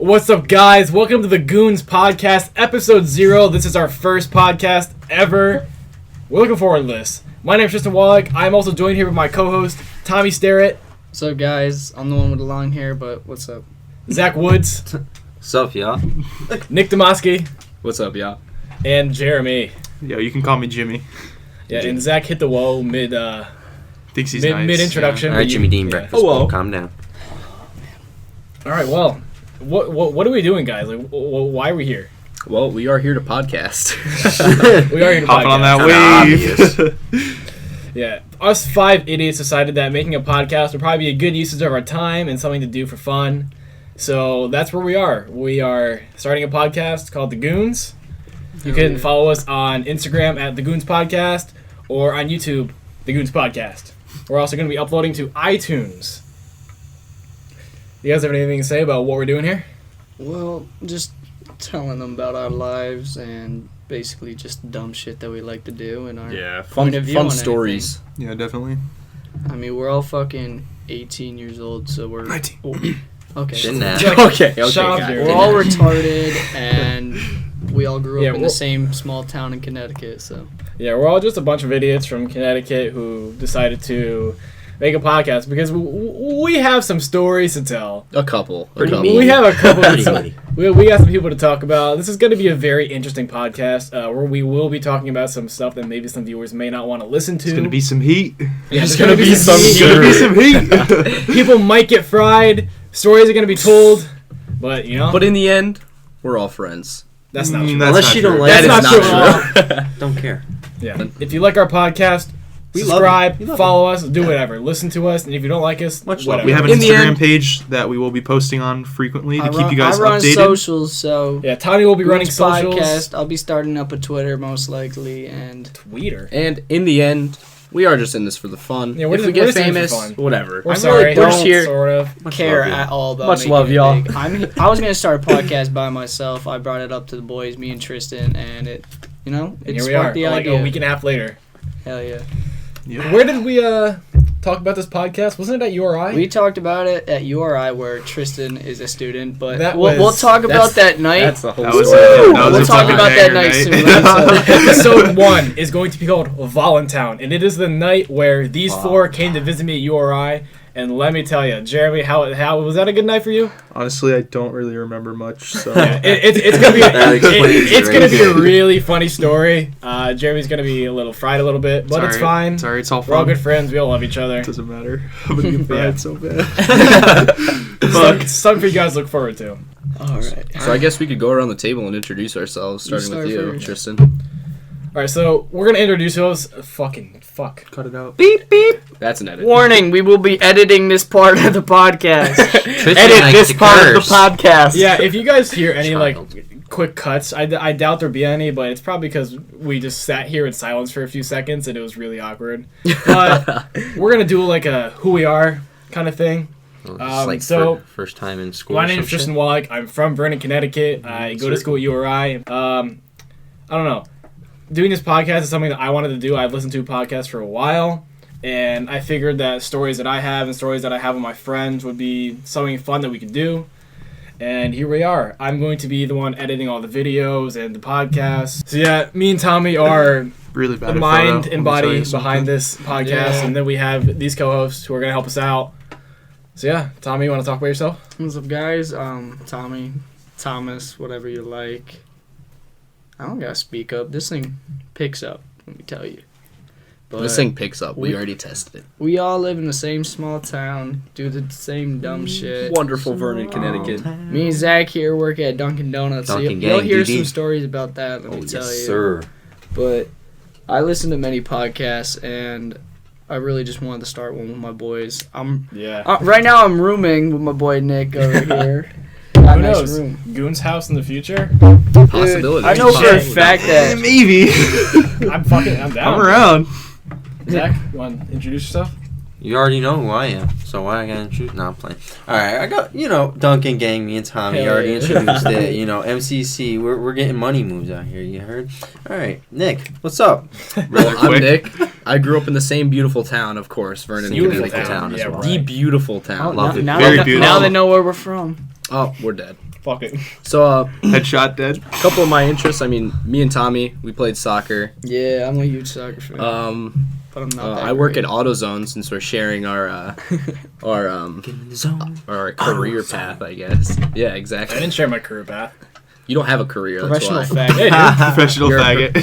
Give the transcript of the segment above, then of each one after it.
What's up, guys? Welcome to the Goons podcast, episode 0. This is our first podcast ever. We're looking forward to this. My name is Tristan Wallach. I'm also joined here with my co-host, Tommy Starrett. What's up, guys? I'm the one with the long hair, but what's up? Zach Woods. What's up, y'all? Nick Demoski. What's up, y'all? And Jeremy. Yo, you can call me Jimmy. Yeah, and Zach hit the whoa Thinks he's nice. mid-introduction. All right, Jimmy Dean, breakfast. Oh, well. Calm down. All right, well, what are we doing, guys? Like, why are we here? Well, we are here to podcast. We are here to Hopping on that Kinda wave. Yeah, us 5 idiots decided that making a podcast would probably be a good usage of our time and something to do for fun. So that's where we are. We are starting a podcast called The Goons. You can follow us on Instagram at The Goons Podcast or on YouTube, The Goons Podcast. We're also going to be uploading to iTunes. You guys have anything to say about what we're doing here? Well, just telling them about our lives and basically just dumb shit that we like to do and our point of view on stories. Yeah, definitely. anything. I mean, we're all fucking 18 years old, so we're... 19. Okay. Shouldn't have. Okay, Shut up, guys. Jared. We're all retarded, and we all grew up in we're- the same small town in Connecticut, so... Yeah, we're all just a bunch of idiots from Connecticut who decided to make a podcast because we have some stories to tell. A couple. We have a couple Pretty of meaty. we got some people to talk about. This is going to be a very interesting podcast where we will be talking about some stuff that maybe some viewers may not want to listen to. It's gonna be some heat. Yeah, There's there's gonna be some heat. Gonna be some heat. People might get fried. Stories are going to be told. But, you know, But in the end, we're all friends. that's not true. That's Unless not you true. don't like That's it, not true not at all. don't care. Yeah. If you like our podcast, We love subscribe, it. We love follow us, do whatever. Listen to us, and if you don't like us, Much love. whatever. We have an In the Instagram end- page that we will be posting on frequently to I keep run, you guys I run updated. socials, so... Yeah, Tommy will be running Goons socials. Podcast, I'll be starting up a Twitter, most likely, and... Tweeter. And in the end, we are just in this for the fun. Yeah, we're if just- we we're get just in this for famous, fun. whatever. We're I sorry. really We're just don't here. Sort of. Much care love, you. at all about Much making love, it y'all. big. I was gonna start a podcast by myself. I brought it up to the boys, me and Tristan, and it And it here we sparked are, the like idea. a week and a half later. Hell yeah! Yeah. Where did we talk about this podcast? Wasn't it at URI? We talked about it at URI where Tristan is a student, but That we'll was- talk about that night. That's the whole That was story. a, that was We'll a talk fucking about that banger night night. soon. Episode 1 is going to be called Voluntown, and it is the night where these four came to visit me at URI. And let me tell you, Jeremy, how was that a good night for you? Honestly, I don't really remember much. So It's gonna be That explains it's it gonna right be a there. really funny story. Jeremy's gonna be a little fried a little bit, but it's fine. It's alright. It's all We're all fun. good friends. We all love each other. Doesn't matter. I'm gonna get fried Yeah. so bad. It's something for you guys to look forward to. All right. So I guess we could go around the table and introduce ourselves, starting start with you, first. Tristan. All right, so we're gonna introduce ourselves. Fuck. Cut it out. Beep beep. That's an edit. Warning: we will be editing this part of the podcast. Tristan Edit likes this to part of the curse. podcast. Yeah, if you guys hear any like Child. quick cuts, I doubt there'll be any, but it's probably because we just sat here in silence for a few seconds and it was really awkward. But we're gonna do like a who we are kind of thing. Well, just like so- first time in school. My or name some is Tristan shit. Wallach. I'm from Vernon, Connecticut. I go to school at URI. I don't know. Doing this podcast is something that I wanted to do. I've listened to podcasts for a while, and I figured that stories that I have and stories that I have with my friends would be something fun that we could do. And here we are. I'm going to be the one editing all the videos and the podcasts. So yeah, me and Tommy are Really bad. the at mind photo. and Let me tell body you something. behind this podcast, Yeah. and then we have these co-hosts who are going to help us out. So yeah, Tommy, you want to talk about yourself? What's up, guys? Tommy, Thomas, whatever you like. I don't gotta speak up. This thing picks up, let me tell you. But This thing picks up. We we- already tested it. we all live in the same small town, do the same dumb shit. Wonderful Vernon, Connecticut. Me and Zach here work at Dunkin' Donuts. Dunkin' so you'll Gang, hear DD. some stories about that, let Oh, me tell yes, you. sir. But I listen to many podcasts, and I really just wanted to start one with my boys. Yeah. Right now I'm rooming with my boy Nick over here. Got Who a nice knows? room. Goons house in the future? Possibility. I know for a Possibility. fact that Maybe. I'm down. I'm around. Zach, you want to introduce yourself? You already know who I am, so why I gotta introduce? No, I'm playing. Alright, I got, Duncan Gang, me and Tommy Hell already yeah. introduced it. MCC, we're getting money moves out here, you heard? Alright, Nick, what's up? Well, I'm quick. Nick. I grew up in the same beautiful town, of course, Vernon, Beautiful Connecticut. town, as yeah, well. right. The beautiful Oh, town. Love it. now, Very now, beautiful. now they know where we're from. Oh, we're dead. Fuck it. So, Headshot dead. a couple of my interests. I mean, me and Tommy, we played soccer. Yeah, I'm a huge soccer fan. But I'm not that I work great. at AutoZone since we're sharing our career path, I guess. Yeah, I exactly. didn't share my career path. You don't have a career. Professional That's why. fag. Professional You're a faggot.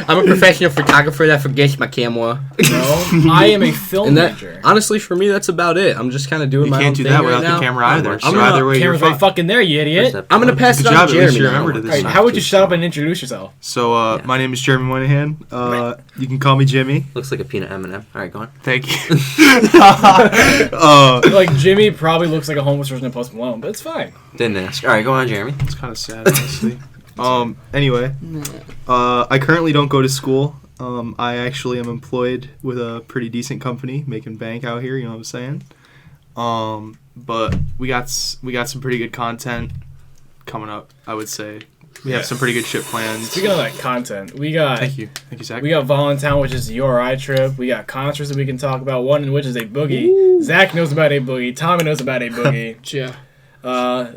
I'm a professional photographer that forgets my camera. No, I am a film And that, major. honestly, for me, that's about it. I'm just kind of doing You my own can't do thing that right without now. the camera either. I'm So gonna- either way, you're Camera's right fucked. fucking there, you idiot. I'm gonna pass it Good on job, to at least Jeremy you now. remembered to this. Alright, how would you shut up and introduce yourself? So, Yeah. my name is Jeremy Moynihan. You can call me Jimmy. Looks like a peanut M&M. All right, go on. Thank you. Like, Jimmy probably looks like a homeless version of Post Malone, but it's fine. Didn't ask. All right, go on, Jeremy. It's kind of sad, honestly. Anyway, I currently don't go to school. I actually am employed with a pretty decent company, making bank out here. You know what I'm saying? But we got some pretty good content coming up. I would say we have some pretty good shit planned. Speaking of that content, we got Thank you, Zach. we got Voluntown, which is the URI trip. We got concerts that we can talk about. One in which is a boogie. Zach knows about a boogie. Tommy knows about a boogie. Yeah.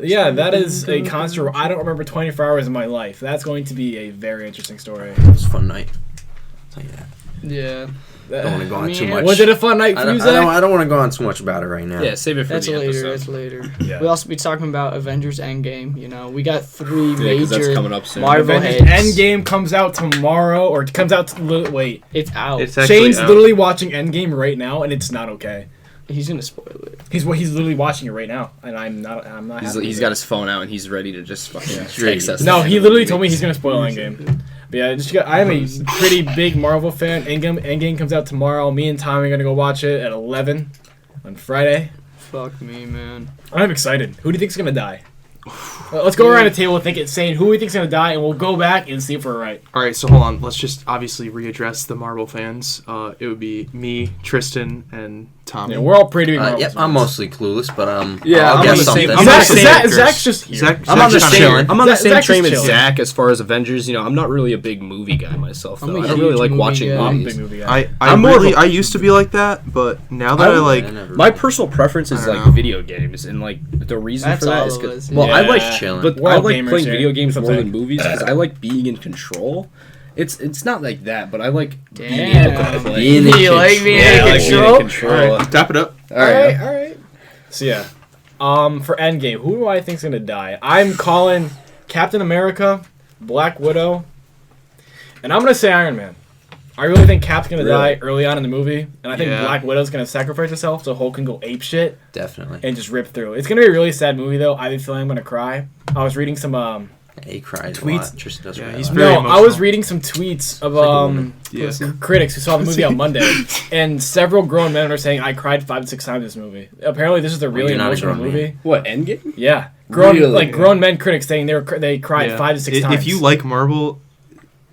Yeah, that is a concert where I don't remember 24 hours of my life. That's going to be a very interesting story. It was a fun night. I'll tell you that. Yeah. Don't want to go on too I mean, much. Was it a fun night I for you, don't, Zach? I don't want to go on too much about it right now. Yeah, save it for That's the later. episode. That's later. Yeah. We'll also be talking about Avengers Endgame. You know, we got three Yeah, 'cause major that's coming up soon. Marvel Avengers heads. Endgame comes out tomorrow, or it comes out. Wait, It's out. It's actually Shane's out. literally watching Endgame right now, and it's not okay. He's gonna spoil it. He's literally watching it right now, and I'm not. happy He's with got it. his phone out and he's ready to just fucking ready. text us. No, at the he end of literally the told me week. he's gonna spoil Endgame. But yeah, I am a pretty big Marvel fan. Endgame comes out tomorrow. Me and Tommy are gonna go watch it at 11 on Friday. Fuck me, man. I'm excited. Who do you think's gonna die? Let's go around the table and saying who we think's gonna die, and we'll go back and see if we're right. All right, so hold on. Let's just obviously readdress the Marvel fans. It would be me, Tristan, and Tommy. Yeah, we're all pretty big Marvel Yep, fans. I'm mostly clueless, but Yeah, I'll I'm guess on the something. same- I'm on the same Zach's actors. just here. Zach, I'm on the Zach's same. chilling. I'm on the Zach- same Zach's train just as chilling. Zach as far as Avengers. You know, I'm not really a big movie guy myself. I'm Though. a I don't really huge like movie watching guy. I'm a movies. big movie guy. I'm more of really. a- I used to be like that, but now that I like. My personal preference is I don't like know. video games, and like the reason That's for that all is of us, well, yeah. I like Chilling. but We're I all like gamers playing here. video games more Something. than movies because I like being in control. It's not like that, but I like being Damn. able to play. Being in You like being Yeah, I in like being control? in control. All right, tap it up. All right. all right. So yeah, for Endgame, who do I think's gonna die? I'm calling Captain America, Black Widow, and I'm gonna say Iron Man. I really think Cap's gonna die early on in the movie, and I think Yeah. Black Widow's gonna sacrifice herself so Hulk can go ape shit Definitely. and just rip through. It's gonna be a really sad movie though. I have a feeling I'm gonna cry. I was reading some He cries Tweets. a lot. Tristan does Yeah, cry he's a lot. very no, I was emotional. reading some tweets of like a woman. Yeah. critics who saw the movie on Monday, and several grown men are saying I cried 5 to 6 times in this movie. Apparently, this is a really you're not a emotional grown man. movie. What Endgame? Yeah, Really? grown men critics saying they cried Yeah. 5 to 6 If times. you like Marvel,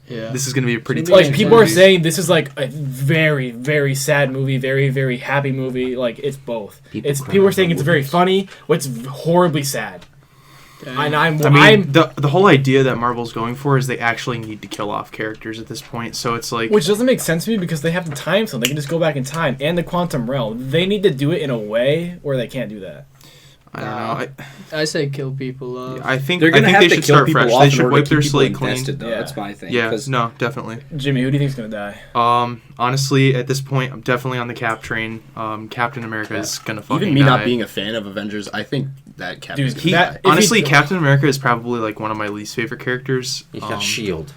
Yeah. this is gonna be a pretty. It's gonna be like touching people are movie. saying this is like a very very sad movie, very very happy movie. Like it's both. People cry People are over saying it's very movies. funny, but it's horribly sad. Damn. And I I'm mean, the whole idea that Marvel's going for is they actually need to kill off characters at this point. So it's like, which doesn't make sense to me because they have the time zone. They can just go back in time and the quantum realm. They need to do it in a way where they can't do that. I don't know. I say kill people off. I think They're I gonna think have they to should kill start people fresh. off They in should order to wipe their keep people slate clean. invested, though. Yeah. That's my thing. Yeah, 'cause no, definitely. Jimmy, who do you think's gonna die? Honestly, at this point, I'm definitely on the Cap train. Captain America is gonna fucking even me die. not being a fan of Avengers, I think that Captain. Dude, that- if Honestly, he- Captain America is probably like one of my least favorite characters. He's got Shield.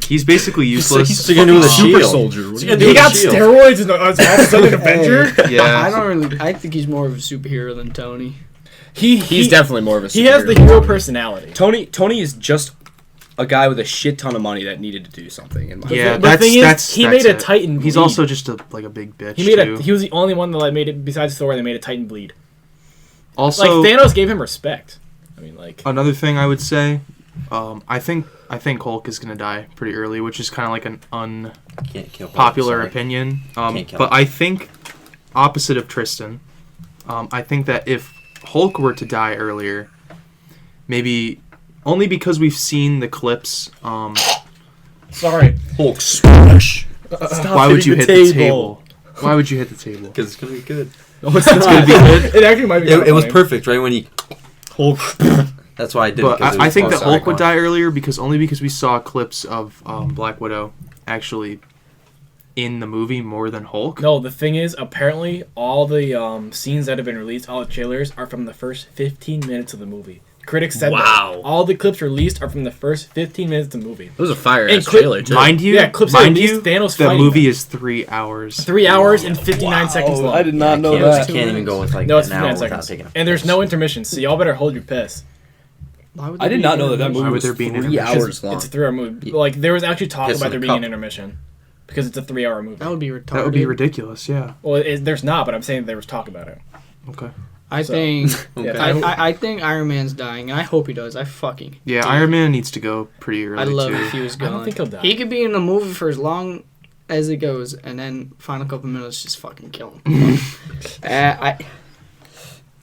He's basically useless. What's he gonna do with a super shield? soldier. What's What he do gonna you He do got with Shield? steroids and all of a sudden Avenger. Yeah. I don't really. I think he's more of a superhero than Tony. He's definitely more of a. He has the superhero. hero personality. Tony is just a guy with a shit ton of money that needed to do something. In my Yeah, The that's thing is, that's. he that's made a it. Titan He's bleed. also just a big bitch. He made too. He was the only one that made it besides Thor that made a Titan bleed. Also, Like Thanos gave him respect. I mean, like another thing I would say, I think Hulk is gonna die pretty early, which is kind of like an Can't kill Hulk, unpopular sorry. opinion. Can't kill But him. I think opposite of Tristan, I think that if Hulk were to die earlier, maybe only because we've seen the clips. sorry. Hulk smash. Why would you hit the table? Why would you hit the table? Because it's gonna be good. It's gonna be good. It actually might be. It was funny. perfect, right when he Hulk. That's why I did. But I think that Hulk would die. die earlier only because we saw clips of Black Widow actually in the movie more than Hulk. No, the thing is, apparently, all the scenes that have been released, all the trailers, are from the first 15 minutes of the movie. Critics said that. All the clips released are from the first 15 minutes of the movie. It was a fire-ass And clip- trailer, too. Mind you, clips mind released, you, Thanos the fighting movie them. is 3 hours. 3 hours and 59 seconds long. I did not know I that. can't even go with like No, it's an hour 59 without seconds. taking a And there's piss. no intermission, so y'all better hold your piss. Why would I there did be not know that intermission? movie Why would was there be an 3 intermission? hours long. It's a 3-hour movie. Like, there was actually talk Piss about in there a being an cup. intermission. Because it's a 3-hour movie. That would be retarded. That would be ridiculous. Yeah. Well, there's not, but I'm saying there was talk about it. Okay. I So- think Okay. I think Iron Man's dying, and I hope he does. I fucking Yeah, do. Iron Man needs to go pretty early I'd love too. if he was I gone. don't think he'll die. He could be in the movie for as long as it goes, and then final couple minutes just fucking kill him. I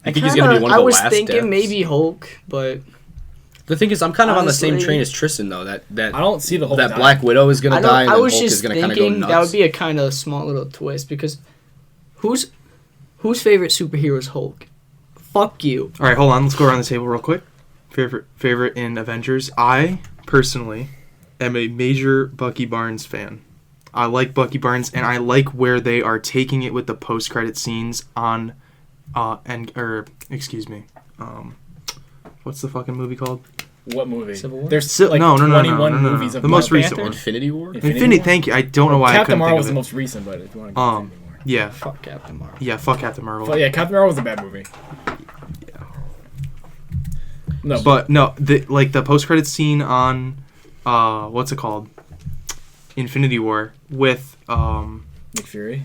think he's gonna be one of I the was last thinking deaths. maybe Hulk, but The thing is, I'm kind of on the same Honestly- train as Tristan, though. That I don't see the whole that dying. Black Widow is gonna I die, and don't. I then was Hulk is just gonna kind of go thinking nuts. that would be a kind of small little twist because whose favorite superhero is Hulk? Fuck you. All right, hold on. Let's go around the table real quick. Favorite in Avengers. I personally am a major Bucky Barnes fan. I like Bucky Barnes, and I like where they are taking it with the post-credit scenes on, what's the fucking movie called? What movie? Civil War? There's Si- like no, 21 no. movies of The most Black recent Panther. one. Infinity War. Infinity. Thank you. I don't know why I Captain couldn't Marvel think was of the it. most recent, but if you want to go into Infinity War. Yeah, Fuck Captain Marvel. yeah. Fuck Captain Marvel. But yeah, Captain Marvel was a bad movie. No, But no, the post-credit scene on, what's it called? Infinity War with Nick Fury.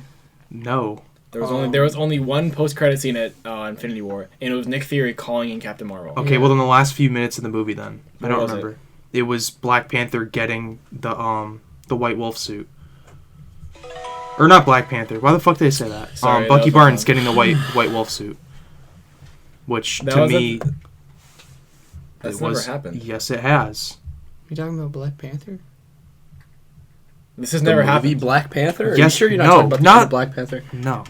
no. There was only one post-credit scene at Infinity War, and it was Nick Fury calling in Captain Marvel. Okay, well, then the last few minutes of the movie, then I What don't was remember. It was Black Panther getting the White Wolf suit, or not Black Panther. Why the fuck did I say that? Sorry, that Bucky was Barnes wrong. getting the White Wolf suit, which That to was me, That's it never was. happened. Yes, it has. You talking about Black Panther? This has The never movie happened. Black Panther? Are Yes, you sure you're not no, talking about the not- movie Black Panther? No,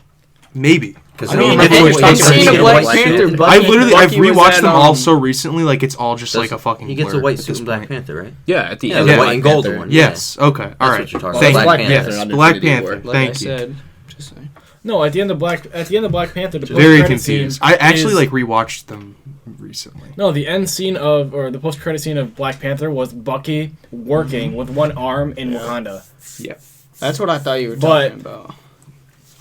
maybe. Because I mean, remember I've which seen Bucky a gets Black White Panther. suit. Bucky- I've Bucky was rewatched at, them all so recently, like it's all just like a fucking. He gets a blur white at suit this in Black point. Panther, right? Yeah, at the Yeah, end. the of white Black and gold Panther. one. Yes. Okay. All That's right. what you're talking Thank about. you. Black Panther, Yes. not Black Infinity Panther. War. Like I Thank you. said, just saying. No, at the end of Black Panther, the Very post-credit scene confused. I actually is- rewatched them recently. No, the end scene or the post-credit scene of Black Panther was Bucky working with one arm in Wakanda. That's what I thought you were But- talking about.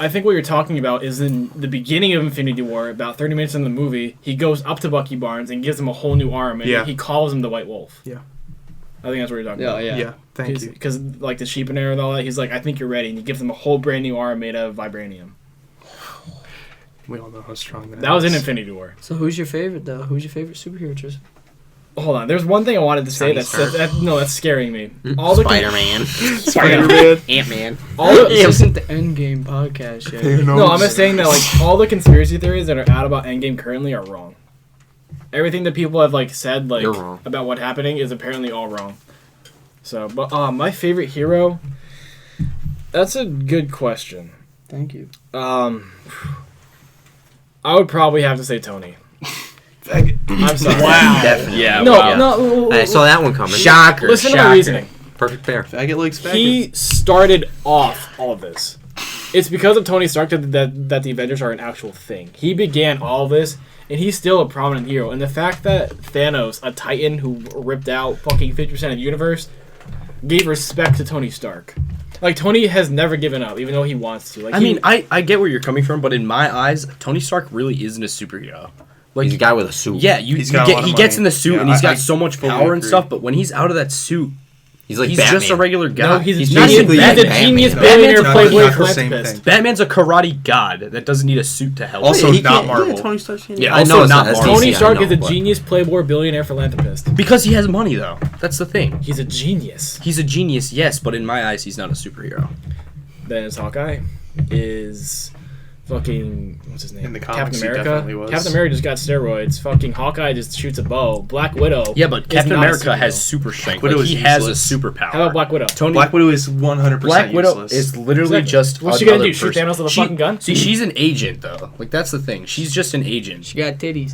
I think what you're talking about is in the beginning of Infinity War, about 30 minutes in the movie, he goes up to Bucky Barnes and gives him a whole new arm, and Yeah. he calls him the White Wolf. Yeah. I think that's what you're talking Yeah, about. yeah. Thank you. Because like the sheep and air and all that, he's like, I think you're ready, and he gives him a whole brand new arm made of vibranium. We all know how strong that That was in is. Infinity War. So who's your favorite though? Who's your favorite superhero? Tristan? Hold on, there's one thing I wanted to say Tony Stark. that's scaring me. All the Spider-Man. Spider-Man. Ant-Man. all the, This isn't the Endgame podcast yet. No, I'm just saying that like all the conspiracy theories that are out about Endgame currently are wrong. Everything that people have like said like You're wrong. about what happening is apparently all wrong. So, but my favorite hero. That's a good question. Thank you. I would probably have to say Tony. I'm sorry. Wow. Definitely. Yeah, No, wow. no. I saw that one coming. Shocker. Listen to my shocker. reasoning. Perfect pair. Faggot likes faggot. He started off all of this. It's because of Tony Stark that the Avengers are an actual thing. He began all of this, and he's still a prominent hero. And the fact that Thanos, a Titan who ripped out fucking 50% of the universe, gave respect to Tony Stark. Like, Tony has never given up, even though he wants to. Like, I mean, I get where you're coming from, but in my eyes, Tony Stark really isn't a superhero. Like, He's a guy with a suit. yeah, He's got a lot of he gets money. in the suit Yeah, and he's I got so much fully power and agree. stuff, but when he's out of that suit, He's like he's Batman. just a regular guy. no, he's a not genius, even he's a Batman. genius Batman's billionaire not- playboy not the same philanthropist. thing. Batman's a karate god that doesn't need a suit to help. Also, him. he not can't- Marvel. Yeah, Tony Stark's Yeah, I also know it's not that's Marvel. Tony DC, I Stark know, is a but- genius playboy billionaire philanthropist. Because he has money, though. That's the thing. He's a genius. He's a genius, yes, but in my eyes, he's not a superhero. Then is Hawkeye. Is fucking what's his name? In the Captain comics, he America. definitely was. Captain America just got steroids. Fucking Hawkeye just shoots a bow. Black Widow. Yeah, but is Captain not a America has superhero. super strength. Widow Like, is he has a useless. superpower. How about Black Widow? Tony Black Widow is 100% Black Widow useless. is literally Exactly. just What's she gonna another do, shoot person. Thanos with a fucking gun? See, she's an agent though. Like that's the thing. She's just an agent. She got titties.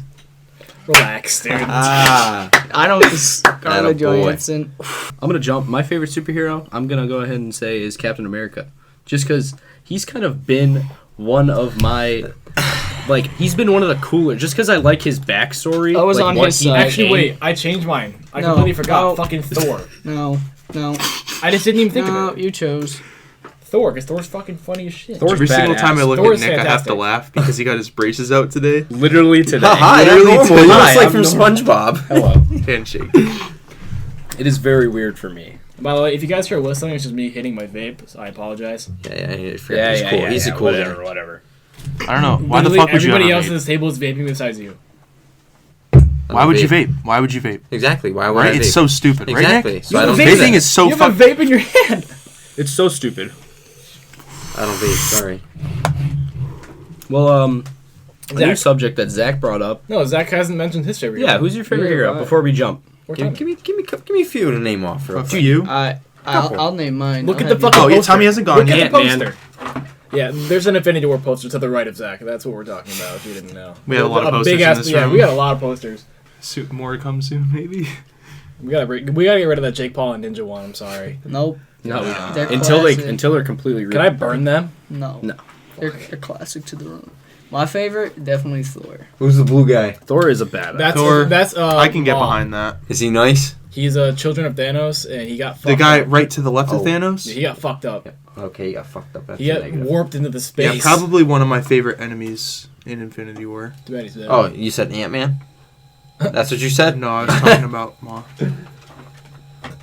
Relax, dude. I don't. Scarlett Attaboy. Johansson. I'm gonna jump. My favorite superhero, I'm gonna go ahead and say, is Captain America, just because he's kind of been one of my, like, he's been one of the cooler. Just because I like his backstory. I was like, on what his he side. Actually, became. wait. I changed mine. I No, completely forgot. no. Fucking Thor. No. I just didn't even think No, of it. you chose. Thor, because Thor's fucking funny as shit. Thor's Every single badass. time I look Thor's at Nick, I have fantastic. to laugh because he got his braces out today. Literally today. Hi, I'm Literally normal. today. He looks Hi, like I'm from normal. SpongeBob. Hello. Handshake. It is very weird for me. By the way, if you guys hear whistling, it's just me hitting my vape, so I apologize. Yeah, he's cool. He's a cool guy. Whatever. I don't know. Why the Literally fuck would you everybody have else a at vape? this table is vaping besides you. Why would you vape? Why would you vape? Exactly. Why would Right? I It's vape? so stupid, right, Exactly. Nick? So I don't vape. do Vaping that. is so You have fuck. a vape in your hand. It's so stupid. I don't vape. Sorry. Well, a new Zach. subject that Zach brought up. No, Zach hasn't mentioned his favorite. Yeah, hero. who's your favorite You're hero? right. Before we jump. Or Give Tommy. me a few to name off. Real To quick. you? I'll name mine. Look I'll at the have you- fucking Oh, yeah, poster. Tommy hasn't gone Look yet. at the Ant-Man. poster. Yeah, there's an Infinity War poster to the right of Zach. That's what we're talking about. If you didn't know, We have a lot of posters big in ass, this yeah, room. we got a lot of posters. More to come soon, maybe. We gotta get rid of that Jake Paul and Ninja one. I'm sorry. Nope. No, we Nah. don't. They're until classic. they're completely. Can I burn them? No. No. They're classic to the room. My favorite, definitely Thor. Who's the blue guy? Thor is a badass. That's Thor, that's I can get Maul. behind that. Is he nice? He's a Children of Thanos, and he got fucked The guy up. right to the left of Oh. Thanos? He got fucked up. Okay, he got fucked up. That's He got negative. warped into the space. Yeah, probably one of my favorite enemies in Infinity War. Too bad he's dead. Oh, you said Ant-Man? That's what you said? No, I was talking about Maw.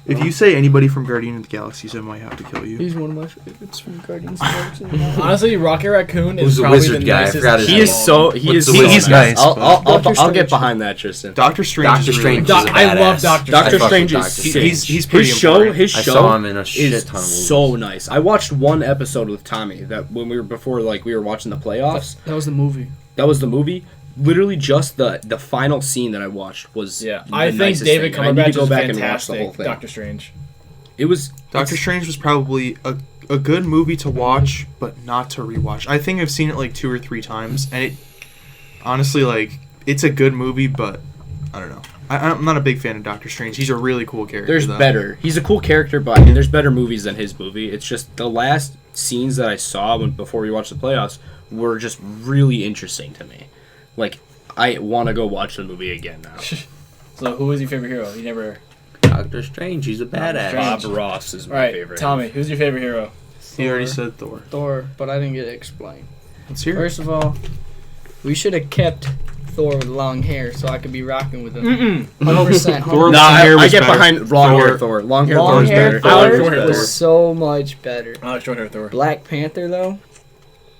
If you say anybody from Guardian of the Galaxies, I might have to kill you. He's one of my favorites from Guardians of the Galaxy. Honestly, Rocket Raccoon is Who's the probably wizard the guy? I nicest. forgot his He name. is so. He What's is. the So wizard nice. guy? I'll Doctor get Strange. behind that, Tristan. Doctor Strange Doctor is Strange really is cool. a I love badass. Doctor Doctor fuck Strange with is Doctor sick. He's pretty his show. important. His I show saw him in a shit is ton of movies. so nice. I watched one episode with Tommy that when we were before, like we were watching the playoffs. That was the movie. That was the movie. Literally, just the final scene that I watched was. Yeah, the I think nicest David thing. I need Cumberbatch to go is back and watch the whole fantastic. thing. Doctor Strange. It was Doctor Strange was probably a good movie to watch, but not to rewatch. I think I've seen it like 2 or 3 times, and it honestly, like, it's a good movie, but I don't know. I'm not a big fan of Doctor Strange. He's a really cool character. There's though. better. He's a cool character, but I mean, there's better movies than his movie. It's just the last scenes that I saw before we watched the playoffs were just really interesting to me. Like, I want to go watch the movie again now. So, who is your favorite hero? You never. Doctor Strange, he's a badass. Strange. Bob Ross is All my right, favorite. Tommy, who's your favorite hero? He already said Thor. Thor, but I didn't get to explain. Let's hear it. First of all, we should have kept Thor with long hair so I could be rocking with him. Mm-mm. 100%. Thor- No, hair I was get better. behind long hair Thor- Thor. Long hair Thor Long is hair better. I like Thor short hair was Thor. so much better. I like short hair Thor. Black Panther, though,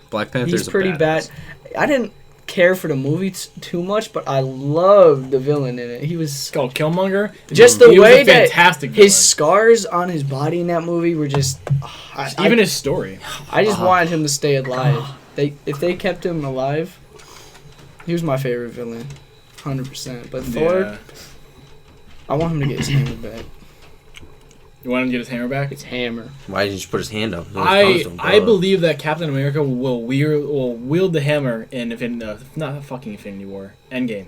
Black Panther's he's pretty bad. I didn't care for the movie too much, but I loved the villain in it. He was It's called Killmonger. just the He was way a that fantastic villain. his scars on his body in that movie were just. Even his story. I just wanted him to stay alive. If they kept him alive, he was my favorite villain, 100%. But Thor, Yeah. I want him to get his hammer back. You want him to get his hammer back? His hammer. Why didn't you put his hand up? His thumbs I don't I go up. believe that Captain America will wield the hammer in not fucking Infinity War Endgame.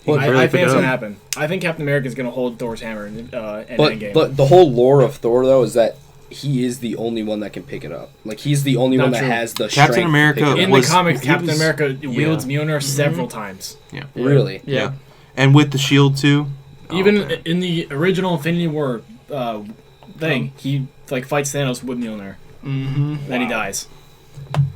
Well, I barely think pick it's it gonna up. happen. I think Captain America is gonna hold Thor's hammer in Endgame. But the whole lore of Thor though is that he is the only one that can pick it up. Like he's the only Not one that true. has the Captain strength to America pick it in up. the was- comics, he Captain was- America yeah. wields Mjolnir several times. Yeah. Really. Yeah. And with the shield, too. Even Oh, man. in the original Infinity War thing, he like fights Thanos with Mjolnir. Mm-hmm. Then he dies.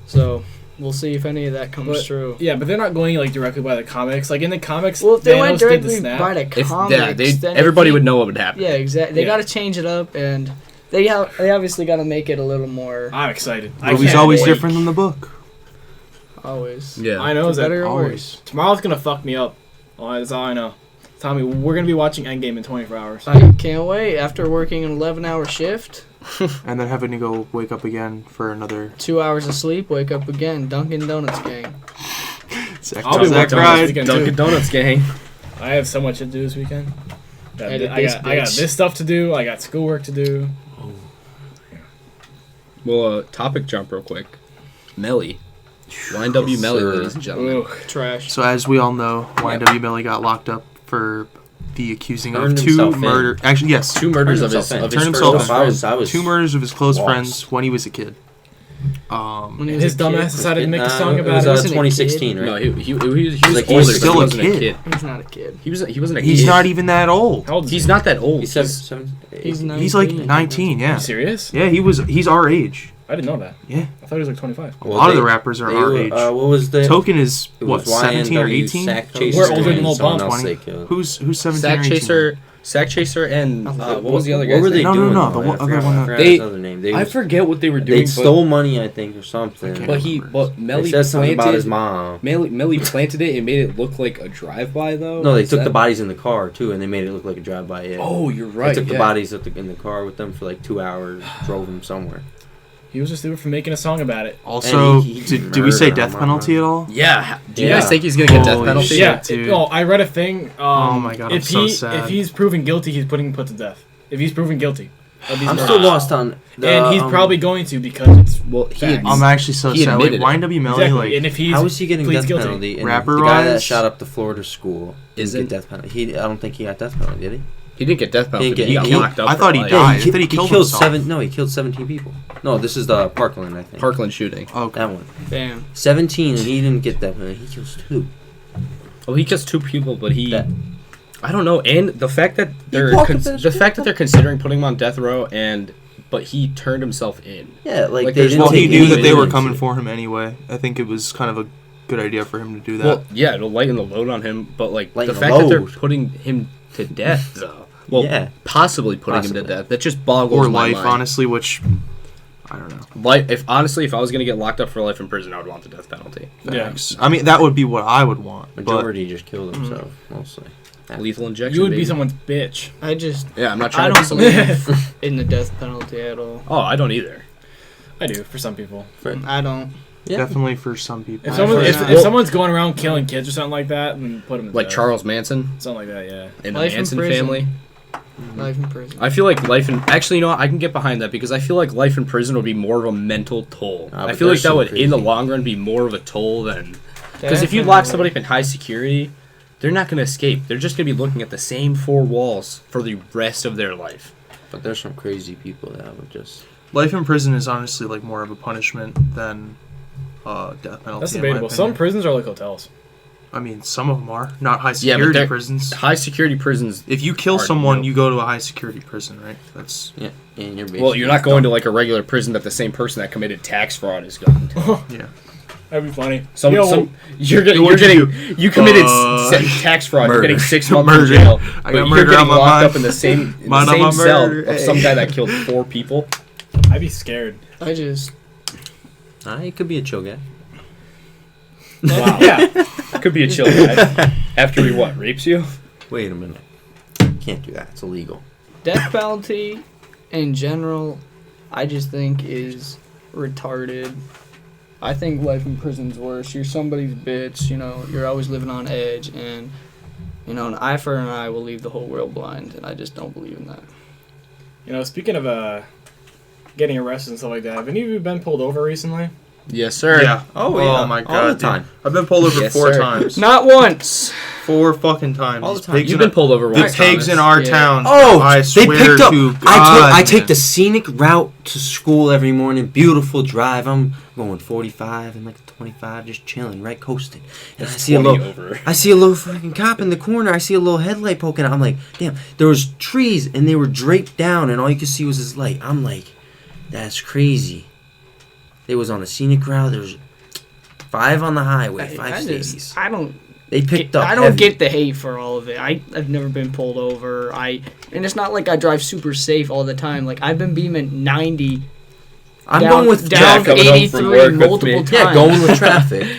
So we'll see if any of that comes But- true. Yeah, but they're not going like directly by the comics. Like in the comics, Well, if they Thanos went did the directly snap. by the If comics, then everybody if he- would know what would happen. Yeah, exactly. They Yeah. got to change it up, and they obviously got to make it a little more. I'm excited. The movie's can't always wait. different than the book. Always. Yeah. I know For that better or Always. worse. tomorrow's gonna fuck me up. Oh, that's all I know. Tommy, we're gonna be watching Endgame in 24 hours. I can't wait. After working an 11-hour shift, And then having to go wake up again for another. 2 hours of sleep, wake up again. Dunkin' Donuts gang. I'll be Zach working on Ride. this weekend Dunkin' too. Donuts gang. I have so much to do this weekend. Edit I this got bitch. this stuff to do. I got schoolwork to do. Well, topic jump real quick. Melly. YNW Melly, sir. ladies and gentlemen. Ugh. Trash. So as we all know, YNW Melly got locked up for the accusing of Turned two himself in. murder. Actually, yes, Two murders of Turned his, himself in. of his Turned close himself in. friends. I was two murders of his close lost. friends when he was a kid. When he And was his a kid. dumbass decided to make a song it about was it. Wasn't a 2016, right? No, he was like, older, he's but still he a wasn't kid. He's not a kid. He wasn't a He's kid. not even that old. How old is He's he? not that old. He's 7, 8. He's 19. He's like 19. Are Yeah, you serious? yeah. He's our age. I didn't know that. Yeah. I thought he was like 25. A lot of the rappers are our age. What was the Token is it what, was 17 or YNW 18? Sack We're Chaser older than and Lil someone Pump. else 20. they killed. Who's 17 or 18? Sack Chaser, and what was the other guy? What were they No, no, doing? no, though? the I other forgot- one I that- forgot They- his other name. I forget what they were doing. They stole money, I think, or something. Okay. but They Melly said something about his planted. mom. Melly planted it and made it look like a drive-by, though. No, they Is took that- the bodies in the car too, and they made it look like a drive-by. Yeah. Oh, you're right. They took the yeah. bodies in the car with them for like 2 hours, drove them somewhere. He was just stupid for making a song about it. Also, And he did we say murdered death him, penalty at all? Yeah. Do you Yeah. guys think he's gonna get death Holy penalty? shit. Yeah. dude. No, I read a thing. Oh my God, I'm if so he, sad. If he's proven guilty, he's put to death. If he's proven guilty of these I'm murders. still lost on. And he's probably going to because it's Well, Facts. I'm actually so He sad. Like admitted it. YNW Melly, exactly. And like if he's How is he getting pleads death guilty. penalty? And Rapper the guy that wise? shot up the Florida school didn't Isn't- get death penalty. I don't think he got death penalty, did he? he didn't get death penalty. He But he got didn't get- locked up. I for thought he life. died. I thought he killed himself. He killed 17 people. No, this is the Parkland, I think. Parkland shooting. okay. That one. Damn. 17, and he didn't get death penalty. He kills 2. Well, he kills 2 people, but he. That- I don't know, and the fact that they're walked up to the they're considering putting him on death row, but he turned himself in. Yeah, like, Like, they there's didn't Well, take he knew that they were any coming into for him anyway. I think it was kind of a good idea for him to do that. Well, yeah, it'll lighten the load on him, but like Lighten the the fact that they're load. putting him to death, though. Well, Yeah. possibly putting him Possibly. to death. That just boggles or my life, mind. honestly, which I don't know. If I was gonna get locked up for life in prison, I would want the death penalty. Yeah. Facts. I mean, that would be what I would want. But Majority just killed himself, mostly. Lethal injection. You would baby. be someone's bitch. I just Yeah, I'm not I trying to don't be someone. believe in the death penalty at all. Oh, I don't either. I do for some people. I don't. Yeah. definitely for some people. If someone for if, now. if someone's going around killing kids or something like that, then put him to Like death. Charles Manson Something like that. Yeah. and the Life in Manson prison. family. Life in prison. I feel like life in actually, you know what? I can get behind that because I feel like life in prison would be more of a mental toll. Ah, I but feel like there's that some would, in the crazy- long run, be more of a toll than because if you lock somebody up in high security, they're not going to escape. They're just going to be looking at the same 4 walls for the rest of their life. But there's some crazy people that would just. Life in prison is honestly like more of a punishment than death penalty. That's in my debatable. Some opinion. prisons are like hotels. I mean, some of them are not high Yeah, but security they're- prisons. High security prisons. If you kill are someone, no- you go to a high security prison, right? That's Yeah, and you're Well, you're not going to like a regular prison that the same person that committed tax fraud is going to. yeah. That'd be funny. You committed tax fraud. You're Murder. getting 6 months Murder. in jail. I But got you're murder getting on my locked mind. up in the same Mind on my cell murder. of some guy that killed 4 people. I'd be scared. I just. It could be a chill guy. Wow. Yeah, could be a chill guy. After he rapes you? Wait a minute. Can't do that. It's illegal. Death penalty, in general, I just think is retarded. I think life in prison's worse. You're somebody's bitch, you know, you're always living on edge, and, you know, an eye for an eye will leave the whole world blind, and I just don't believe in that. You know, speaking of getting arrested and stuff like that, have any of you been pulled over recently? Yes, sir. Yeah. Oh, Oh yeah. my All god. the time. dude. I've been pulled over Yes, 4 sir. times. Not once! 4 fucking times. All the These time. pigs You've in been pulled over the once. pigs Thomas. in our Yeah. town. Oh, I they swear picked up. to I God, take man. the scenic route to school every morning. Beautiful drive. I'm going 45 and like 25, just chilling, right, coasting. And I see a 20 little, over. I see a little fucking cop in the corner. I see a little headlight poking out. I'm like, damn. There was trees and they were draped down, and all you could see was his light. I'm like, that's crazy. It was on a scenic route. There was 5 on the highway, 5 stadies. I don't They picked up. I don't heavy. get the hate for all of it. I've never been pulled over. And it's not like I drive super safe all the time. Like, I've been beaming 90 I'm down, going with down traffic. coming home from 83 work with multiple me. times. Yeah, going with traffic.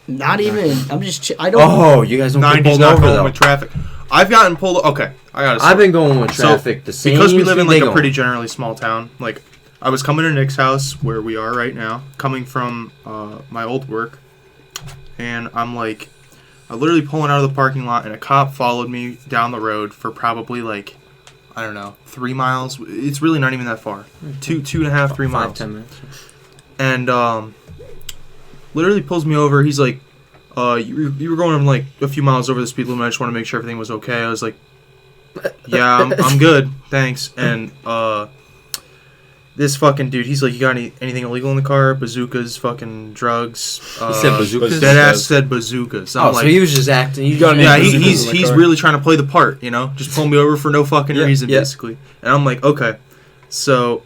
Not even. I'm just. I don't. Oh, you guys don't get 90's pulled not over going though. with traffic. I've gotten pulled. Okay, I got. I've been going with So, traffic the same. because we live in like a thing pretty going. generally small town. Like, I was coming to Nick's house where we are right now, coming from my old work, and I'm like, I'm literally pulling out of the parking lot, and a cop followed me down the road for probably like, I don't know, 3 miles. It's really not even that far. 2.5, 3 5, miles. 10 minutes. And literally pulls me over. He's like, you were going like a few miles over the speed limit. I just want to make sure everything was okay. I was like, yeah, I'm good, thanks. And this fucking dude, he's like, you got anything illegal in the car? Bazookas, fucking drugs. He said bazookas? Deadass said bazookas. I'm so he was just acting. He's really trying to play the part, you know? Just pull me over for no fucking reason, basically. And I'm like, okay. So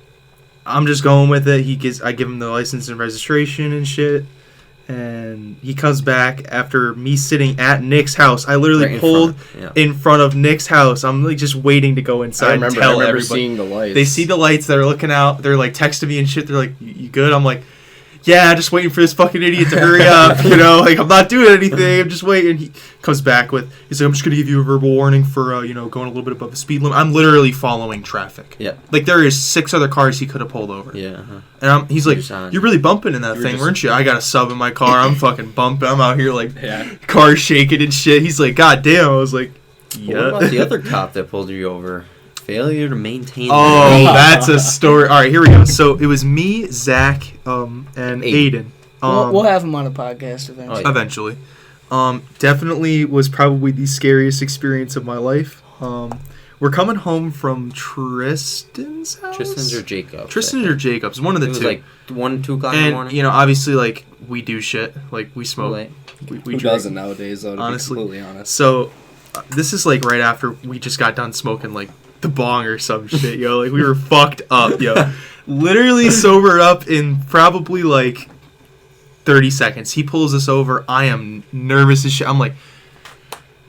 I'm just going with it. I give him the license and registration and shit. And he comes back after me sitting at Nick's house. I literally pulled in front of Nick's house. I'm like just waiting to go inside and tell everybody. Seeing the lights. They see the lights. They're looking out. They're like texting me and shit. They're like, "You good?" I'm like, "Yeah, just waiting for this fucking idiot to hurry up." You know, like I'm not doing anything. I'm just waiting. He comes back with, he's like, "I'm just gonna give you a verbal warning for going a little bit above the speed limit." I'm literally following traffic. Yeah. Like there is 6 other cars he could have pulled over. Yeah. Uh-huh. And he's like, "You're really bumping in that thing, weren't you?" I got a sub in my car. I'm fucking bumping. I'm out here like car shaking and shit. He's like, "God damn." I was like, "Yeah." What about the other cop that pulled you over? Failure to maintain. Oh, that's a story. All right, here we go. So it was me, Zach, and Aiden. We'll have him on the podcast eventually. Eventually. Definitely was probably the scariest experience of my life. We're coming home from Tristan's house. Tristan's or Jacobs? Tristan's or Jacobs. One of the two. It was like 1, 2 o'clock in the morning. And, obviously, like, we do shit. Like, we smoke. We Who doesn't nowadays, though, to be completely honest. So, this is, like, right after we just got done smoking, like, the bong or some shit, yo. Like, we were fucked up, yo. Literally sobered up in probably, like, 30 seconds. He pulls us over. I am nervous as shit. I'm like,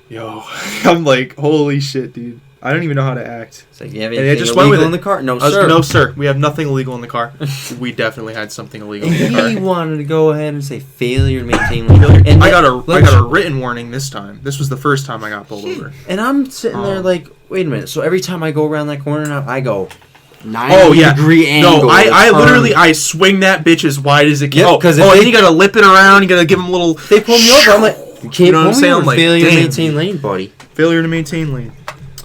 yo. I'm like, holy shit, dude. I don't even know how to act. It's like, you have anything illegal in the car? No, sir. No, sir. We have nothing illegal in the car. We definitely had something illegal in the car. He wanted to go ahead and say failure to maintain lane. And I got a written warning this time. This was the first time I got pulled over. And I'm sitting there like, wait a minute. So every time I go around that corner now, I go 90-degree angle. No, I literally I swing that bitch as wide as it can. Yep, and then you gotta lip it around. You gotta give them a little. They pull me over. I'm like, you can't pull me over. Like, failure to maintain lane, buddy. Failure to maintain lane.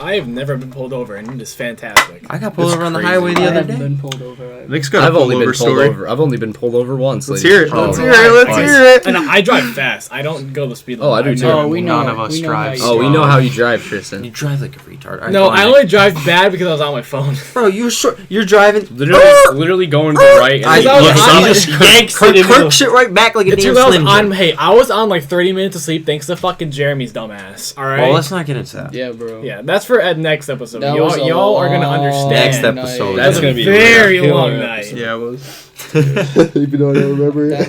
I have never been pulled over, and it is fantastic. I got pulled over on the highway the other day. Been pulled over. Nick's got a pull-over story. I've only been pulled over once. Let's hear it. Let's hear it. And I drive fast. I don't go the speed limit. Oh, I do too. We know. None of us drive. We know how you drive, Tristan. You drive like a retard. Right, no, I only drive bad because I was on my phone. Bro, you're driving. Literally going to the right. I just Kirk shit right back like a damn Slim Jim. Hey, I was on like 30 minutes of sleep thanks to fucking Jeremy's dumbass. All right. Well, let's not get into that. Yeah, bro. Yeah, that's for next episode. Y'all are gonna understand. Next episode. That's gonna be a very long night. Yeah, it was. Even though I don't remember it.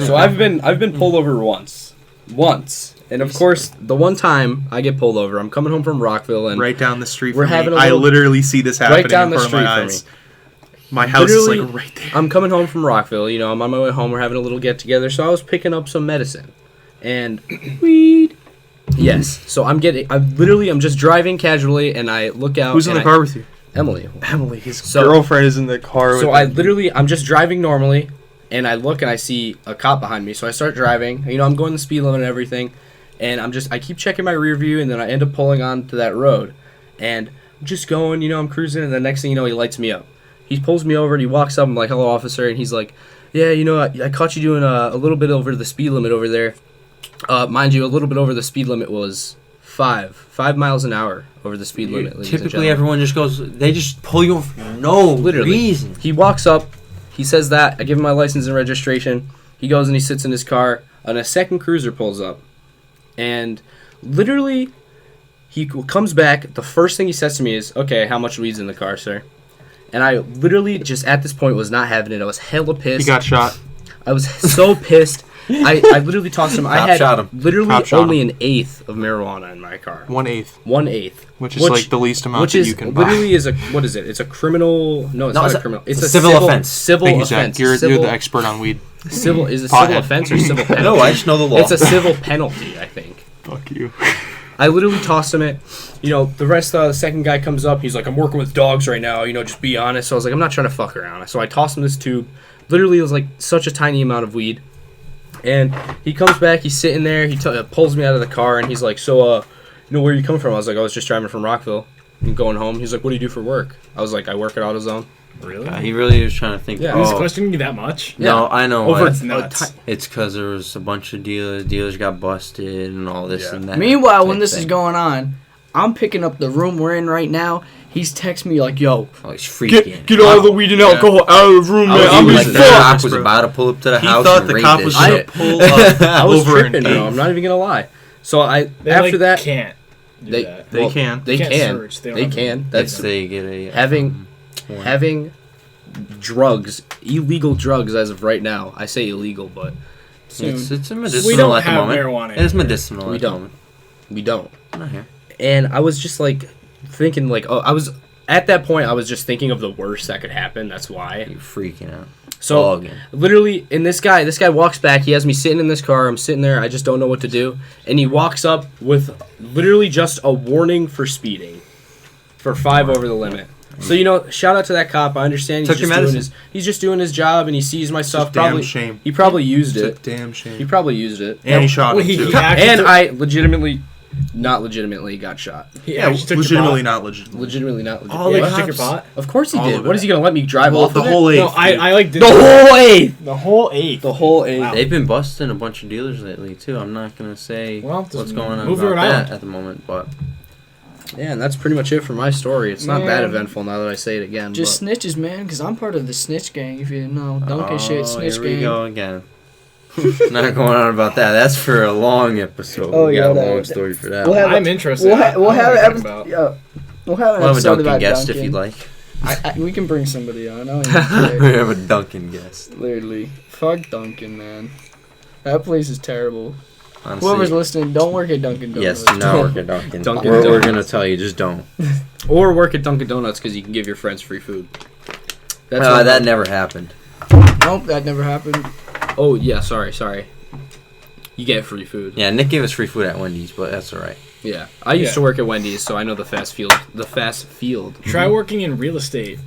So I've been pulled over once, and of course the one time I get pulled over, I'm coming home from Rockville, and right down the street we're from having me. a little, I literally see this happening right down in the front street of my from eyes. me. My house Literally, is like right there. I'm coming home from Rockville. I'm on my way home. We're having a little get together, so I was picking up some medicine and weed. Yes. So I'm just driving casually, and I look out. Who's in the car with you? Emily. His girlfriend is in the car. So I'm just driving normally, and I look and I see a cop behind me. So I start driving. I'm going the speed limit and everything, and I keep checking my rear view, and then I end up pulling onto that road, and I'm just going. I'm cruising, and the next thing you know, he lights me up. He pulls me over and he walks up. I'm like, "Hello, officer," and he's like, "Yeah, I caught you doing a little bit over the speed limit over there. Mind you, a little bit over the speed limit was 5 miles an hour over the speed limit." Typically, everyone just goes. They just pull you over for no reason. He walks up. He says that. I give him my license and registration. He goes and he sits in his car, and a second cruiser pulls up, and literally, he comes back. The first thing he says to me is, "Okay, how much weed's in the car, sir?" And I literally just at this point was not having it. I was hella pissed. He got shot. I was so pissed. I literally tossed him. I had literally only an eighth of marijuana in my car. 1/8. Which is like the least amount that you can buy. Literally is what is it? It's a criminal. No, it's not a criminal. It's a civil offense. Civil offense. You're the expert on weed. Civil is a civil offense or civil penalty? No, I just know the law. It's a civil penalty, I think. Fuck you. I literally tossed him it. The rest of the second guy comes up. He's like, "I'm working with dogs right now. Just be honest." So I was like, "I'm not trying to fuck around." So I tossed him this tube. Literally, it was like such a tiny amount of weed. And he comes back. He's sitting there. He pulls me out of the car, and he's like, "So, where are you coming from?" I was like, "I was just driving from Rockville." I'm going home. He's like, what do you do for work? I was like, I work at AutoZone. Really? He really was trying to think. Yeah. He's Oh, questioning you that much? no, I know. Over what. It's nuts. It's because there was a bunch of dealers got busted and all this Yeah. and that. Meanwhile, when type this is thing. going on, I'm picking up the room we're in right now. He's texting me like, "Yo, Oh, he's freaking. get all the weed and alcohol out of the room, man. I'm like just the fucked." cop was about to pull up to the He house. thought and the raid cop this was shit. gonna pull up I was over tripping, and bro. I'm not even gonna lie. So They after that, can't do they that. They can. They Can't can. search. They don't They have can. to- That's If they get a having warrant. having drugs, illegal drugs as of right now. I say illegal, but Soon. It's a medicinal We don't at the have moment. marijuana. It is here. medicinal. we at the don't. moment. We don't. Not here. And I was just like thinking, like, oh, I was at that point. I was just thinking of the worst that could happen. That's why. You're freaking out. So Bugging. literally, and this guy walks back. He has me sitting in this car. I'm sitting there. I just don't know what to do. And he walks up with literally just a warning for speeding, for 5 over the limit. So shout out to that cop. I understand Took your medicine. he's just doing his job, and he sees my stuff. a damn Probably shame. he probably used It's a it. damn shame. He probably used it. And he shot Well, him too. he actually And took- I not legitimately got shot. He Yeah, actually took your legitimately pot. not legitimate. Legitimately not. Legit- Oh, yeah, like, took your pot? of course he all did. of What it. is he gonna let me drive Well, off the of whole it? eighth. No, I like did The whole eighth. the whole eighth. The whole eighth. Wow. They've been busting a bunch of dealers lately too. I'm not gonna say Well, just what's going on move about it that around. at the moment, but Yeah, and that's pretty much it for my story. It's not that Man. eventful now that I say it again. Just but snitches, man, because I'm part of the snitch gang. If you didn't know, Donkey oh, shit, snitch here we gang. go again. Not going on about that. That's for a long episode. Oh, we yeah, got a that- long story for that. We'll have I'm interested. We'll, I we'll don't know have what an you're talking episode. about. Yeah, we'll have an We'll have a episode Duncan about guest Duncan. if you'd like. We can bring somebody on. I don't we even care. have a Duncan guest. Literally, fuck Duncan, man. That place is terrible. Honestly, Whoever's listening, don't work at Dunkin' Donuts. yes, do not work at Duncan. Dunkin' We're Donuts. gonna tell you, just don't. or work at Dunkin' Donuts because you can give your friends free food. That's what That never happened. Nope, that never happened. Oh yeah, sorry. You get free food. Yeah, Nick gave us free food at Wendy's, but that's all right. Yeah, I used Yeah. to work at Wendy's, so I know the fast field. Try working in real estate.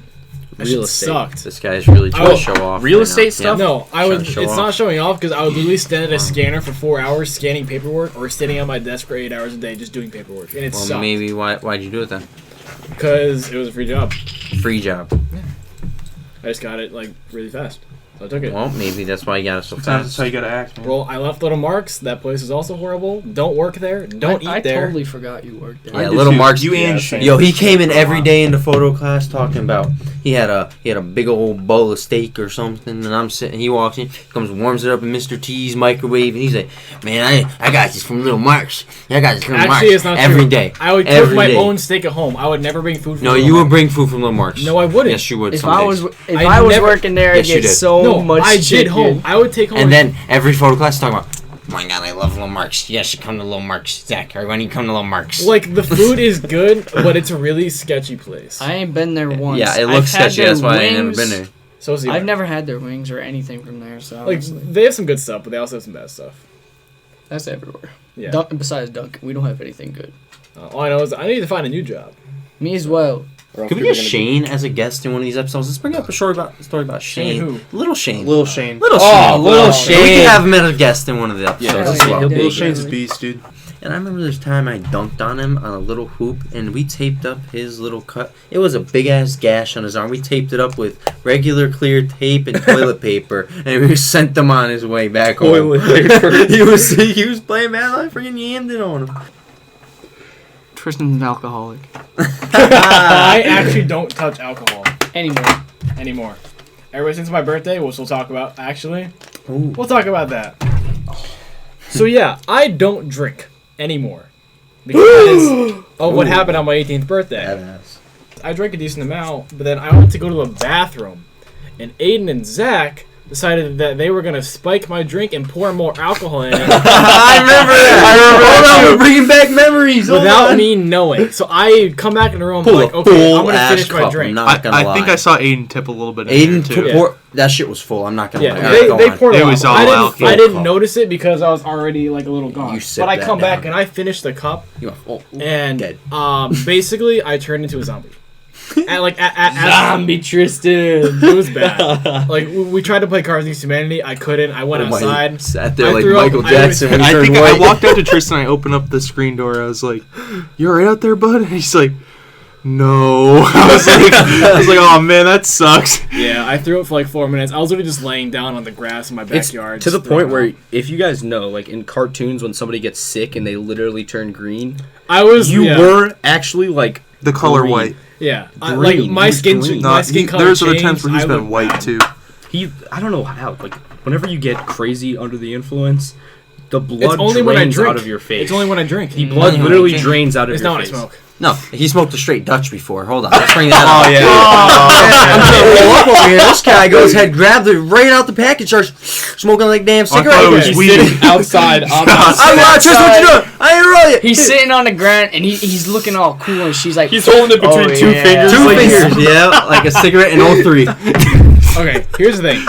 That Real shit estate. sucked. This guy's really trying Oh, to show off. real right estate now. stuff? No, I Trying would. to show It's off. not showing off because I would literally stand at a scanner for 4 hours scanning paperwork, or sitting on my desk for 8 hours a day just doing paperwork, and it Well, sucked maybe why'd you do it then? because it was a free job. Free job. I just got it like really fast, so I took it. Well, maybe that's why you got it so Sometimes that's fast. how you gotta act, man. Well, I left Little Marks. That place is also horrible. Don't work there. Don't I eat there. totally forgot you worked there. I Yeah, did Little too. Mark's. You and Yeah, Shane. Yo, he came in For a every while. day in the photo class talking about he had a big old bowl of steak or something, and I'm sitting. He walks in, comes warms it up in Mr. T's microwave, and he's like, "Man, I got this from Little Mark's. I got this from Little Mark's Actually, it's not every true. day. I would cook Every my day. own steak at home. I would never bring food. From No, Little you would Marks. bring food from Little Mark's. No, I wouldn't. Yes, you would. If some I days. was if I I was never- working there, Yes, I'd you get did. so No, much I did chicken. home. I would take home. And then every photo class talking about, "Oh my God, I love Little Mark's. You should come to Little Mark's, Zach. Or when you come to Little Mark's." like the food is good, but it's a really sketchy place. I ain't been there once. yeah, it I've looks had sketchy. their That's why I ain't never wings. been there. So is he. I've never had their wings or anything from there. So Like honestly, they have some good stuff, but they also have some bad stuff. that's everywhere. Yeah. Besides Dunkin', we don't have anything good. All I know is I need to find a new job. Me as well. Could we get Shane as a guest in one of these episodes? Let's bring up a story about Shane Shane. who? Little Shane. Little Shane. Little Oh, Shane. Little We Shane. could have him as a guest in one of the episodes Yeah, as yeah, well. yeah. Little Shane's a beast, dude. And I remember this time I dunked on him on a little hoop, and we taped up his little cut. It was a big ass gash on his arm. We taped it up with regular clear tape and toilet paper, and we sent him on his way back home. Toilet paper. he was playing man. I freaking yammed it on him. Tristan's an alcoholic I actually don't touch alcohol anymore. anymore. Ever since my birthday, which we'll talk about. Actually, Ooh. we'll talk about that. So yeah, I don't drink anymore because of what happened on my 18th birthday. Badass. I drank a decent amount, but then I went to go to the bathroom, and Aiden and Zach decided that they were gonna spike my drink and pour more alcohol in it I remember that. Hold on, we're bringing back memories. Hold without on. me knowing. So I come back in the room, Pull like, a okay, I'm full gonna ass finish my cup, drink. I'm not gonna I lie. think I saw Aiden tip a little bit in Aiden there, too. Yeah. pour, that shit was full. I'm not gonna Yeah, lie. they Go on. poured a It lot. was all I alcohol. didn't notice it because I was already like a little gone. You sip But I that come back down. and I finish the cup, You went, oh, and dead. basically I turned into a zombie. Zombie Tristan. It was bad. Like we tried to play Cards Against Humanity, I couldn't. I went Oh my- outside. Sat there I like threw up. Michael I Jackson when he I turned think white. I walked out to Tristan. I opened up the screen door. I was like, "You alright out there, bud?" And he's like, No. I was like, oh man, that sucks. Yeah, I threw it for like 4 minutes. I was literally just laying down on the grass in my It's backyard. to the just point throwing where up. if you guys know, like in cartoons when somebody gets sick and they literally turn green, I was you yeah, were actually like The color green. white. yeah. green. Like my He was skin, green. my skin color There's other changed. times where he's I been looked white bad. too. I don't know how, like whenever you get crazy under the influence, the blood It's only when I drains drink. out of your face. It's only when I drink. the blood Mm. literally Okay. drains out of It's your not when I face. smoke. No, he smoked a straight Dutch before. Hold on, let's bring that up. Oh yeah. I'm trying to roll up over here. This guy goes ahead, grabbed it right out the package, starts smoking like damn I thought cigarette. it was Okay. weed. Sitting outside on the I'm Tristan, what you doing? I ain't roll it. He's sitting on the ground and he's looking all cool and she's like, He's holding it between "Oh, two yeah." fingers. Two like fingers, yeah, like a cigarette in 03. Okay, here's the thing.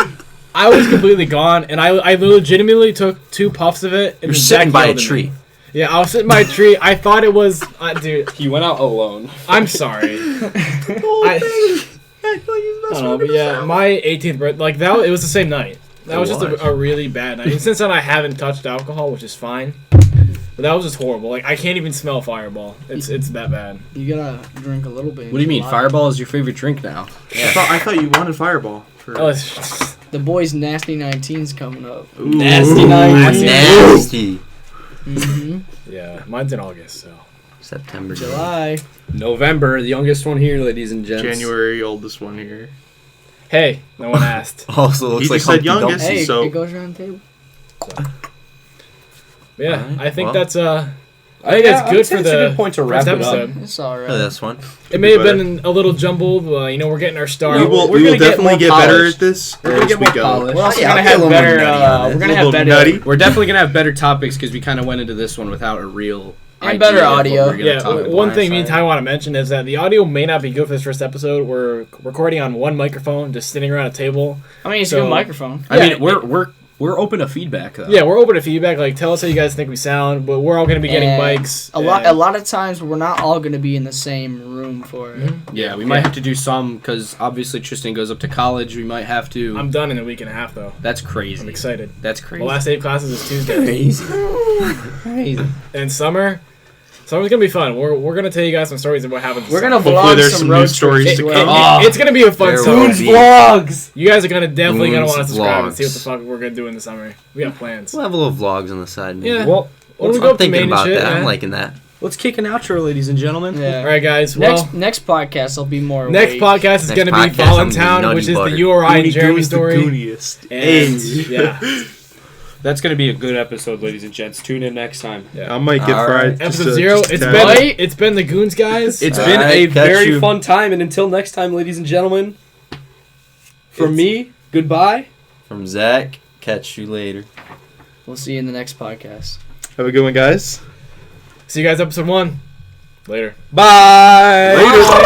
I was completely gone, and I legitimately took 2 puffs of it. And You're then sitting Zach by a yelled at me. tree. Yeah, I was sitting by a tree. I thought it was, dude. He went out alone. I'm sorry. I don't know, but yeah, my 18th birthday, like that, it was the same night. That It was just was. a really bad night. And since then, I haven't touched alcohol, which is fine. But that was just horrible. Like I can't even smell Fireball. It's that bad. You gotta drink a little bit. What do you mean? July. Fireball is your favorite drink now? I thought you wanted Fireball. Oh, it's The boys' nasty 19's coming up. nasty night. Nasty. Mm-hmm. Yeah, mine's in August, so. September. July. November, the youngest one here, ladies and gents. January, oldest one here. Hey, no one asked. Also looks He like just said Humpty youngest. Dumpty. Hey, So- it goes around the table. Yeah, Alright, I think well. that's I think it's good for the good point to wrap first it up. episode. It's alright. Oh, this one. It may have been a little jumbled. We're getting our start. We will we're gonna get definitely more get better polished. at this We're gonna as get we more go. polished. We're also Yeah, gonna I'll get a have little more better. nutty on this. We're gonna A have little better. nutty. We're definitely gonna have better topics because we kind of went into this one without a real And idea better of what audio. we're gonna Yeah, talk about. one thing me and Ty want to mention is that the audio may not be good for this first episode. We're recording on one microphone, just sitting around a table. I mean, it's a So- good microphone. I Yeah, mean, we're open to feedback though. Yeah, we're open to feedback. Like, tell us how you guys think we sound. But we're all going to be getting And mics. A lot of times we're not all gonna be in the same room for it. Yeah, we might have to do some because obviously Tristan goes up to college. We might have to. I'm done in a week and a half, though. That's crazy. I'm excited. That's The crazy. last day of classes is Tuesday. Crazy. Crazy. And summer's gonna be fun. We're gonna tell you guys some stories of what happens. in We're summer. gonna Hopefully vlog there's some some road new stories trips to as come. well. It's gonna be a fun There summer. will be. vlogs. You guys are definitely gonna Goons want to subscribe and see what vlogs. the fuck we're gonna do in the summer. We have plans. We'll have a little vlogs on the side. maybe. Yeah. Well, When we I'm go up to thinking Maine and about shit, that. I'm man. liking that. let's kick an outro, ladies and gentlemen. Yeah. All right, guys. Well, Next podcast will be more. next weight. podcast is Next going to be podcast, I'm gonna be Voluntown, nutty which is butter. the URI and Goonie Jeremy Goons, the story. Gooniest. And yeah, That's gonna be a good episode, ladies and gents. Tune in next time. yeah. I might get All fried. right. just Episode a- 0. just a It's tad. been it's been the Goons, guys. It's All been right, a catch very you. fun time, and until next time, ladies and gentlemen. From me, goodbye. From Zach, catch you later. We'll see you in the next podcast. Have a good one, guys. See you guys episode 1. Later. Bye. Later.